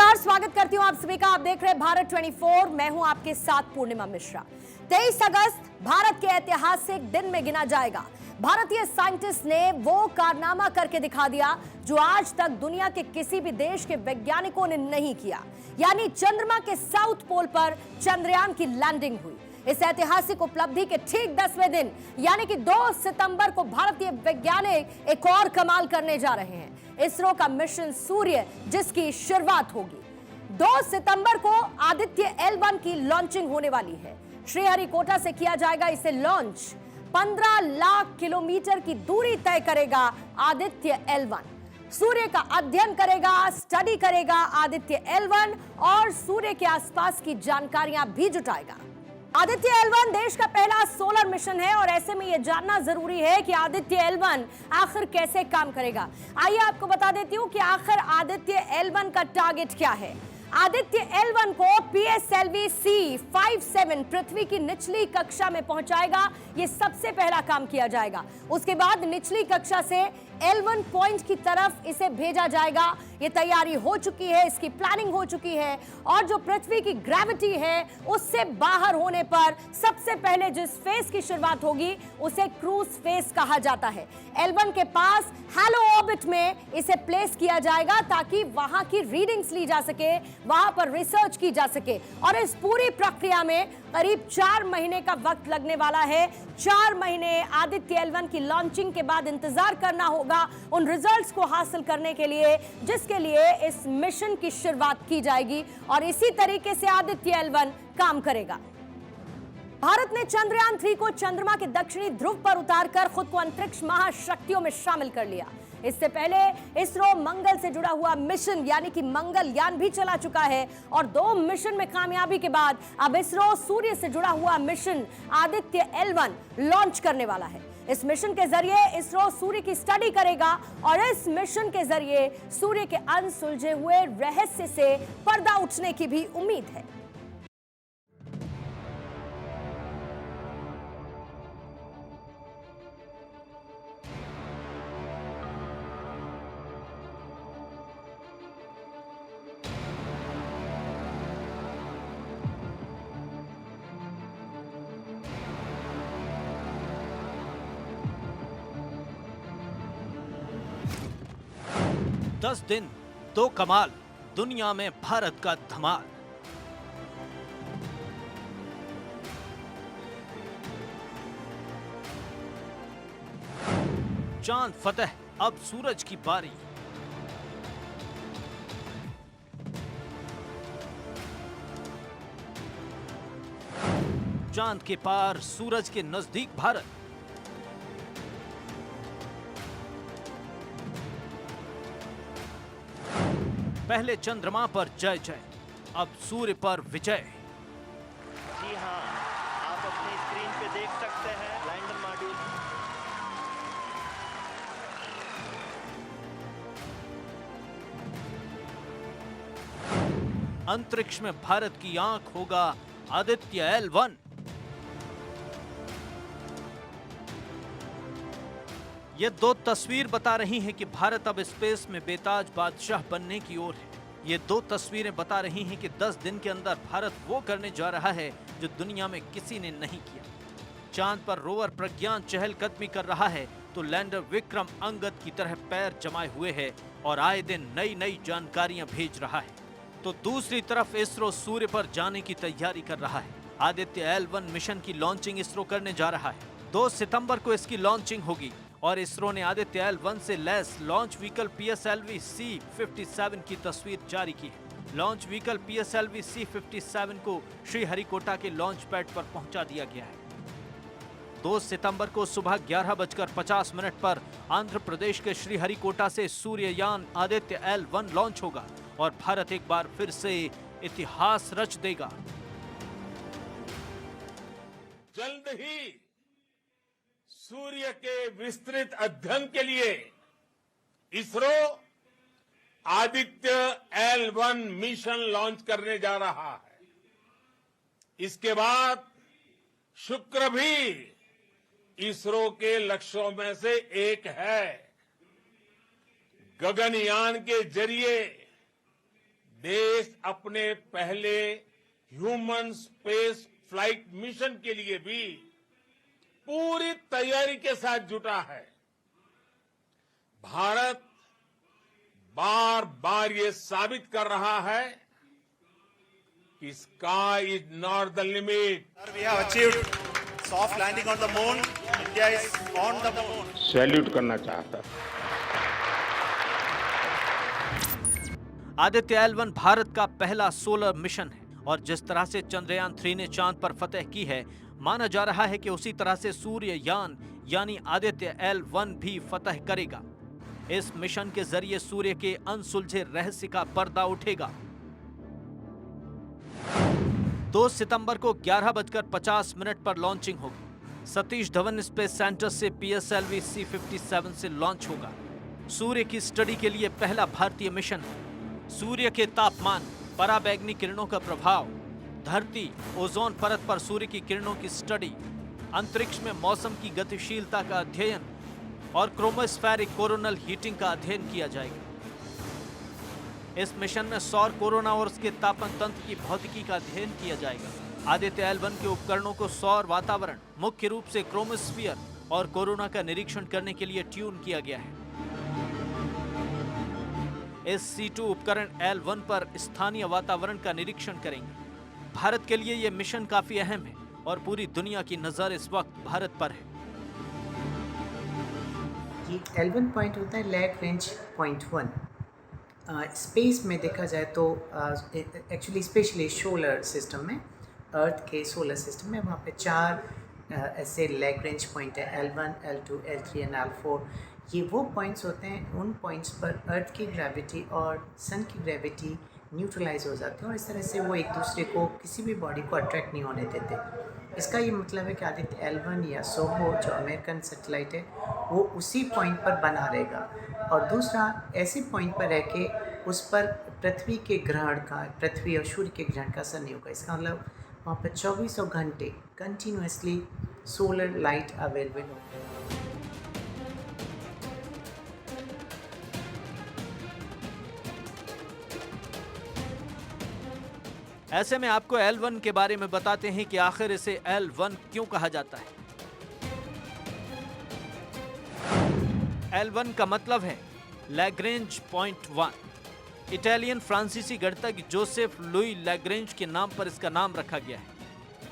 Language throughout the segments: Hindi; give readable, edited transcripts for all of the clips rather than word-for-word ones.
नमस्कार, स्वागत करती हूं आप सभी का। आप देख रहे हैं भारत 24। मैं हूं आपके साथ पूर्णिमा मिश्रा। 23 अगस्त भारत के ऐतिहासिक दिन में गिना जाएगा। भारतीय साइंटिस्ट ने वो कारनामा करके दिखा दिया जो आज तक दुनिया के किसी भी देश के वैज्ञानिकों ने नहीं किया, यानी चंद्रमा के साउथ पोल पर चंद्रयान की लैंडिंग हुई। इस ऐतिहासिक उपलब्धि के ठीक 10वें दिन यानी कि 2 सितंबर को भारतीय वैज्ञानिक एक और कमाल करने जा रहे हैं। इसरो का मिशन सूर्य, जिसकी शुरुआत होगी 2 सितंबर को आदित्य L1 की लॉन्चिंग होने वाली है। श्रीहरिकोटा से किया जाएगा इसे लॉन्च। 15 लाख किलोमीटर की दूरी तय करेगा आदित्य L1। सूर्य का अध्ययन करेगा, स्टडी करेगा आदित्य L1 और सूर्य के आसपास की जानकारियां भी जुटाएगा। आदित्य L1 देश का पहला सोलर मिशन है और ऐसे में यह जानना जरूरी है कि आदित्य L1 आखिर कैसे काम करेगा। आइए आपको बता देती हूं कि आखिर आदित्य L1 का टारगेट क्या है। आदित्य L1 को PSLV C57 पृथ्वी की निचली कक्षा में पहुंचाएगा। यह सबसे पहला काम किया जाएगा। उसके बाद निचली कक्षा से L1 पॉइंट की तरफ इसे भेजा जाएगा। यह तैयारी हो चुकी है, इसकी प्लानिंग हो चुकी है और जो पृथ्वी की ग्रेविटी है उससे बाहर होने पर सबसे पहले जिस फेज की शुरुआत होगी उसे क्रूज फेज कहा जाता है। L1 के पास हैलो ऑर्बिट में इसे प्लेस किया जाएगा ताकि वहां की रीडिंग्स ली जा सके, वहां पर रिसर्च की जा सके और इस पूरी प्रक्रिया में करीब 4 महीने का वक्त लगने वाला है। 4 महीने आदित्य L1 की लॉन्चिंग के बाद इंतजार करना होगा उन रिजल्ट्स को हासिल करने के लिए जिसके लिए इस मिशन की शुरुआत की जाएगी और इसी तरीके से आदित्य L1 काम करेगा। भारत ने चंद्रयान 3 को चंद्रमा के दक्षिणी ध्रुव पर उतारकर खुद को अंतरिक्ष महाशक्तियों में शामिल कर लिया। इससे पहले इसरो मंगल से जुड़ा हुआ मिशन यानी कि मंगलयान भी चला चुका है और 2 मिशन में कामयाबी के बाद अब इसरो सूर्य से जुड़ा हुआ मिशन आदित्य L1 लॉन्च करने वाला है। इस मिशन के जरिए इसरो सूर्य की स्टडी करेगा और इस मिशन के जरिए सूर्य के अनसुलझे हुए रहस्य से पर्दा उठने की भी उम्मीद है। दस दिन 2 कमाल, दुनिया में भारत का धमाल। चांद फतेह, अब सूरज की बारी। चांद के पार, सूरज के नजदीक भारत। पहले चंद्रमा पर जय जय, अब सूर्य पर विजय। जी हाँ, आप अपनी स्क्रीन पे देख सकते हैं लैंडर मॉड्यूल। अंतरिक्ष में भारत की आंख होगा आदित्य L1। ये 2 तस्वीर बता रही हैं कि भारत अब स्पेस में बेताज बादशाह बनने की ओर है। ये 2 तस्वीरें बता रही हैं कि 10 दिन के अंदर भारत वो करने जा रहा है जो दुनिया में किसी ने नहीं किया। चांद पर रोवर प्रज्ञान चहलकदमी कर रहा है तो लैंडर विक्रम अंगद की तरह पैर जमाए हुए है और आए दिन नई नई जानकारियां भेज रहा है। तो दूसरी तरफ इसरो सूर्य पर जाने की तैयारी कर रहा है। आदित्य L1 मिशन की लॉन्चिंग इसरो करने जा रहा है। 2 सितंबर को इसकी लॉन्चिंग होगी और इसरो ने आदित्य L1 से lace launch vehicle PSLV C57 की तस्वीर जारी की है। लॉन्च व्हीकल PSLV C57 को श्रीहरिकोटा के लॉन्च पैड पर पहुंचा दिया गया है। 2 सितंबर को सुबह 11:50 पर आंध्र प्रदेश के श्रीहरिकोटा से सूर्ययान आदित्य L1 लॉन्च होगा और भारत एक बार फिर से इतिहास रच देगा। जल्द ही सूर्य के विस्तृत अध्ययन के लिए ISRO Aditya L1 mission launch करने जा रहा है। इसके बाद शुक्र भी इसरो के लक्ष्यों में से एक है। गगनयान के जरिए देश अपने पहले ह्यूमन स्पेस फ्लाइट मिशन के लिए भी पूरी तैयारी के साथ जुटा है। भारत बार बार ये साबित कर रहा है कि sky is not the limit. Sir, we have achieved soft landing on the moon. India is on the moon. Salute करना चाहता है। आदित्य L1 भारत का पहला सोलर मिशन है और जिस तरह से चंद्रयान 3 ने चांद पर फतह की है, माना जा रहा है कि उसी तरह से सूर्ययान यानी आदित्य L1 भी फतह करेगा। इस मिशन के जरिए सूर्य के अनसुलझे रहस्य का पर्दा उठेगा। 2 सितंबर को 11:50 पर लॉन्चिंग होगी। सतीश धवन स्पेस सेंटर से PSLV C-57 से लॉन्च होगा। सूर्य की स्टडी के लिए पहला भारतीय मिशन है। सूर्य के तापमान, पराबैंगनी किरणों का प्रभाव, धरती, ओजोन परत पर सूर्य की किरणों की स्टडी, अंतरिक्ष में मौसम की गतिशीलता का अध्ययन और क्रोमोस्फेरिक कोरोनल हीटिंग का अध्ययन किया जाएगा। इस मिशन में सौर कोरोना और उसके तापन तंत्र की भौतिकी का अध्ययन किया जाएगा। आदित्य L1 के उपकरणों को सौर वातावरण, मुख्य रूप से क्रोमोस्फीयर और कोरोना का निरीक्षण करने के लिए ट्यून किया गया है। इस C2 उपकरण L1 पर स्थानीय वातावरण का निरीक्षण करेंगे। भारत के लिए यह मिशन काफी अहम है और पूरी दुनिया की नजर इस वक्त भारत पर है। ये L1 पॉइंट होता है लैग रेंज पॉइंट 1। स्पेस में देखा जाए तो एक्चुअली स्पेशली सोलर सिस्टम में, अर्थ के सोलर सिस्टम में वहाँ पे 4 ऐसे लैग रेंज पॉइंट है, L1, L2, L3 and L4। ये वो पॉइंट्स होते हैं, उन पॉइंट्स पर अर्थ की ग्रेविटी और सन की ग्रेविटी न्यूट्रलाइज हो जाते हैं और इस तरह से वो एक दूसरे को, किसी भी बॉडी को अट्रैक्ट नहीं होने देते। इसका ये मतलब है कि आदित्य L1 या सोहो जो अमेरिकन सैटेलाइट है वो उसी पॉइंट पर बना रहेगा। और दूसरा, ऐसे पॉइंट पर रह के उस पर पृथ्वी के ग्रहण का, पृथ्वी और सूर्य के ग्रहण का असर नहीं होगा। इसका मतलब वहाँ पर 2400 घंटे कंटिन्यूसली सोलर लाइट अवेलेबल होगा। ऐसे में आपको L1 के बारे में बताते हैं कि आखिर इसे L1 क्यों कहा जाता है। L1 का मतलब है लैग्रेंज पॉइंट 1। इटालियन फ्रांसीसी गणितज्ञ जोसेफ लुई लैग्रेंज के नाम पर इसका नाम रखा गया है।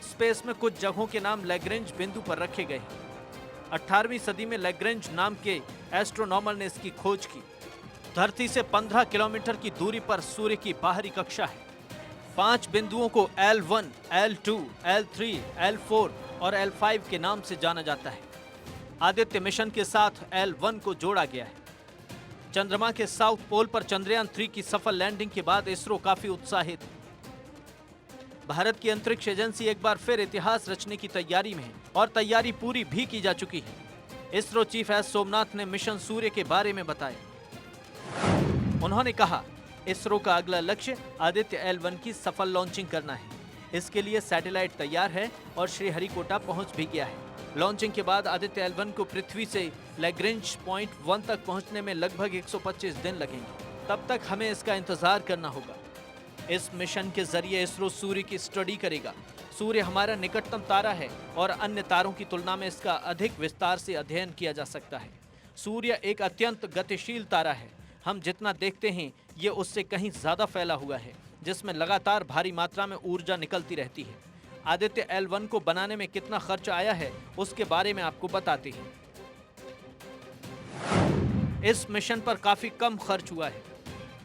स्पेस में कुछ जगहों के नाम लैग्रेंज बिंदु पर रखे गए हैं। 18वीं सदी में लैग्रेंज नाम के एस्ट्रोनॉमर ने इसकी खोज की। धरती से 15 किलोमीटर की दूरी पर सूर्य की बाहरी कक्षा है। 5 बिंदुओं को L1, L2, L3, L4 और L5 के नाम से जाना जाता है। आदित्य मिशन के साथ L1 को जोड़ा गया है। चंद्रमा के साउथ पोल पर चंद्रयान 3 की सफल लैंडिंग के बाद इसरो काफी उत्साहित है। भारत की अंतरिक्ष एजेंसी एक बार फिर इतिहास रचने की तैयारी में है और तैयारी पूरी भी की जा चुकी है। इसरो चीफ एस सोमनाथ ने मिशन सूर्य के बारे में बताया। उन्होंने कहा, इसरो का अगला लक्ष्य आदित्य L1 की सफल लॉन्चिंग करना है। इसके लिए सैटेलाइट तैयार है और श्रीहरिकोटा पहुंच भी गया है। लॉन्चिंग के बाद आदित्य L1 को पृथ्वी से लैग्रेंज पॉइंट 1 तक पहुंचने में लगभग 125 दिन लगेंगे। तब तक हमें इसका इंतजार करना होगा। इस मिशन के जरिए इसरो सूर्य की स्टडी करेगा। सूर्य हमारा निकटतम तारा है और अन्य तारों की तुलना में इसका अधिक विस्तार से अध्ययन किया जा सकता है। सूर्य एक अत्यंत गतिशील तारा है। हम जितना देखते हैं ये उससे कहीं ज्यादा फैला हुआ है, जिसमें लगातार भारी मात्रा में ऊर्जा निकलती रहती है। आदित्य L1 को बनाने में कितना खर्च आया है उसके बारे में आपको बताते हैं। इस मिशन पर काफी कम खर्च हुआ है।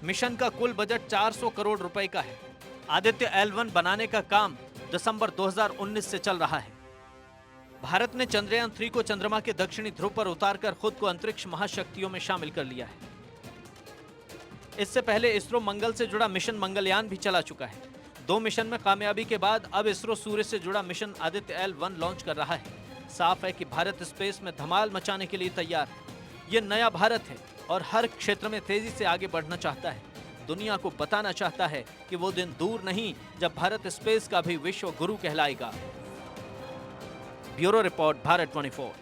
मिशन का कुल बजट 400 करोड़ रुपए का है। आदित्य L1 बनाने का काम दिसंबर 2019 से चल रहा है। भारत ने चंद्रयान 3 को चंद्रमा के दक्षिणी ध्रुव पर उतारकर खुद को अंतरिक्ष महाशक्तियों में शामिल कर लिया है। इससे पहले इसरो मंगल से जुड़ा मिशन मंगलयान भी चला चुका है। 2 मिशन में कामयाबी के बाद अब इसरो सूर्य से जुड़ा मिशन आदित्य L1 लॉन्च कर रहा है। साफ है कि भारत स्पेस में धमाल मचाने के लिए तैयार है। ये नया भारत है और हर क्षेत्र में तेजी से आगे बढ़ना चाहता है। दुनिया को बताना चाहता है कि वो दिन दूर नहीं जब भारत स्पेस का भी विश्व गुरु कहलाएगा। Bureau report, Bharat 24।